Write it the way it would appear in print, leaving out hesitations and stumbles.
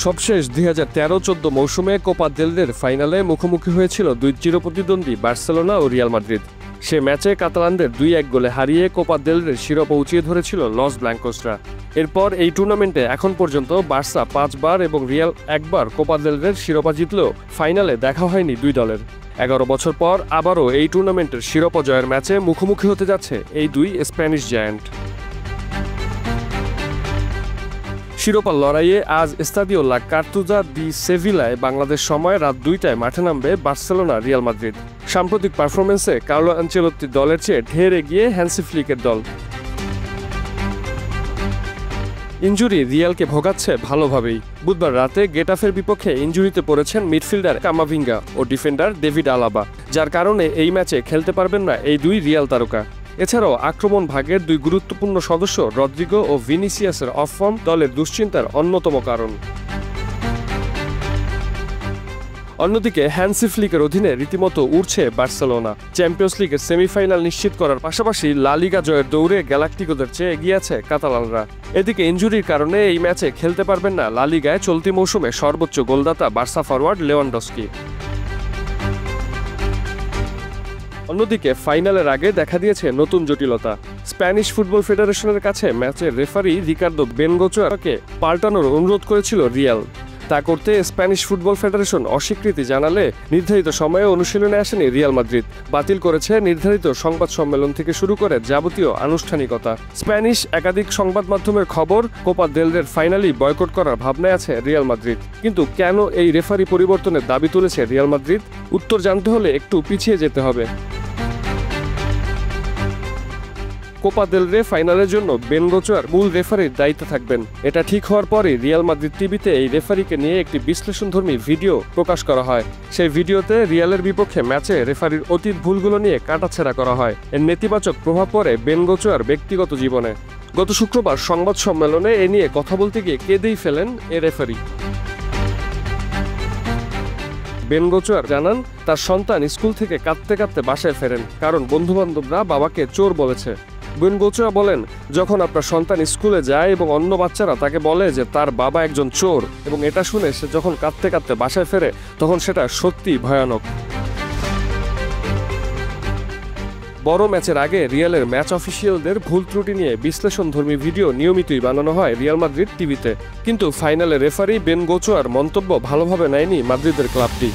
সবশেষ 2013-14 মৌসুমে Copa del রের ফাইনালে মুখোমুখি হয়েছিল দুই চিরপ্রতিদ্বন্দ্বী বার্সেলোনা ও রিয়াল মাদ্রিদ। সে ম্যাচে কাতালানদের 2-1 গোলে হারিয়ে কোপা দেল রের শিরোপা উঁচিয়ে ধরেছিল লস ব্ল্যাঙ্কোসরা। এরপর এই টুর্নামেন্টে এখন পর্যন্ত বার্সা 5 বার এবং রিয়াল 1 বার কোপা দেল রের শিরোপা জিতলেও ফাইনালে দেখা হয়নি দুই দলের। 11 বছর পর আবারও এই টুর্নামেন্টের শিরোপা জয়ের ম্যাচে মুখোমুখি হতে যাচ্ছে এই দুই স্প্যানিশ জায়ান্ট। শিরোপার লড়াইয়ে আজ এস্তাদিও লা কার্তুজা দি সেভিলায় বাংলাদেশ সময় রাত 2টায় মাঠে নামবে বার্সেলোনা রিয়াল মাদ্রিদ। সাম্প্রতিক পারফরমেন্সে কার্লো আনচেলত্তির দলের চেয়ে ঢের এগিয়ে হ্যান্সি ফ্লিকের দল। ইনজুরি রিয়ালকে ভোগাচ্ছে ভালোভাবেই। বুধবার রাতে গেটাফের বিপক্ষে ইনজুরিতে পড়েছেন মিডফিল্ডার কামাভিঙ্গা ও ডিফেন্ডার ডেভিড আলাবা, যার কারণে এই ম্যাচে খেলতে পারবেন না এই দুই রিয়াল তারকা। এছাড়াও আক্রমণ ভাগের দুই গুরুত্বপূর্ণ সদস্য রদ্রিগো ও ভিনিসিয়াসের অফ ফর্ম দলের দুশ্চিন্তার অন্যতম কারণ। অন্যদিকে হ্যান্সি ফ্লিকের অধীনে রীতিমতো উড়ছে বার্সেলোনা। চ্যাম্পিয়ন্স লিগের সেমিফাইনাল নিশ্চিত করার পাশাপাশি লা লিগা জয়ের দৌড়ে গ্যালাক্টিকোদের চেয়ে এগিয়ে আছে কাতালানরা। এদিকে ইনজুরির কারণে এই ম্যাচে খেলতে পারবেন না লা লিগায় চলতি মৌসুমে সর্বোচ্চ গোলদাতা বার্সা ফরওয়ার্ড লেভানডস্কি। অন্যদিকে ফাইনালের আগে দেখা দিয়েছে নতুন জটিলতা। স্প্যানিশ ফুটবল ফেডারেশনের কাছে ম্যাচের রেফারি রিকার্দো বেনগোচোয়াকে পাল্টানোর অনুরোধ করেছিল রিয়াল। তা করতে স্প্যানিশ ফুটবল ফেডারেশন অস্বীকৃতি জানালে নির্ধারিত সময়ে অনুশীলনে আসেনি রিয়াল মাদ্রিদ। বাতিল করেছে নির্ধারিত সংবাদ সম্মেলন থেকে শুরু করে যাবতীয় আনুষ্ঠানিকতা। স্প্যানিশ একাধিক সংবাদ মাধ্যমের খবর, কোপা দেল রের ফাইনালি বয়কট করার ভাবনায় আছে রিয়াল মাদ্রিদ। কিন্তু কেন এই রেফারি পরিবর্তনের দাবি তুলেছে রিয়াল মাদ্রিদ? উত্তর জানতে হলে একটু পিছিয়ে যেতে হবে। কোপা দেল রে ফাইনালের জন্য বেনগোচোয়ার মূল রেফারির দায়িত্বে থাকবেন। এটা ঠিক হওয়ার পরে রিয়াল মাদ্রিদ টিভিতে এই রেফারিকে নিয়ে একটি বিশ্লেষণধর্মী ভিডিও প্রকাশ করা হয়। সেই ভিডিওতে রিয়ালের বিপক্ষে ম্যাচে রেফারির অতীত ভুলগুলো নিয়ে কাটাছেঁড়া করা হয়। এর নেতিবাচক প্রভাব পড়ে বেনগোচোয়ার ব্যক্তিগত জীবনে। গত শুক্রবার সংবাদ সম্মেলনে এ নিয়ে কথা বলতে গিয়ে কেঁদেই ফেলেন এ রেফারি। বেনগোচোয়ার জানান, তার সন্তান স্কুল থেকে কাঁদতে কাঁদতে বাসায় ফেরেন, কারণ বন্ধুবান্ধবরা বাবাকে চোর বলেছে। বেনগোচোয়া বলেন, যখন আপনার সন্তান স্কুলে যায় এবং অন্য বাচ্চারা তাকে বলে যে তার বাবা একজন চোর, এবং এটা শুনে সে যখন কাঁদতে কাঁদতে বাসায় ফেরে, তখন সেটা সত্যিই ভয়ানক। বড় ম্যাচের আগে রিয়ালের ম্যাচ অফিসিয়ালদের ভুল ত্রুটি নিয়ে বিশ্লেষণধর্মী ভিডিও নিয়মিতই বানানো হয় রিয়াল মাদ্রিদ টিভিতে। কিন্তু ফাইনালে রেফারি বেনগোচোয়ার মন্তব্য ভালোভাবে নেয়নি মাদ্রিদের ক্লাবটি।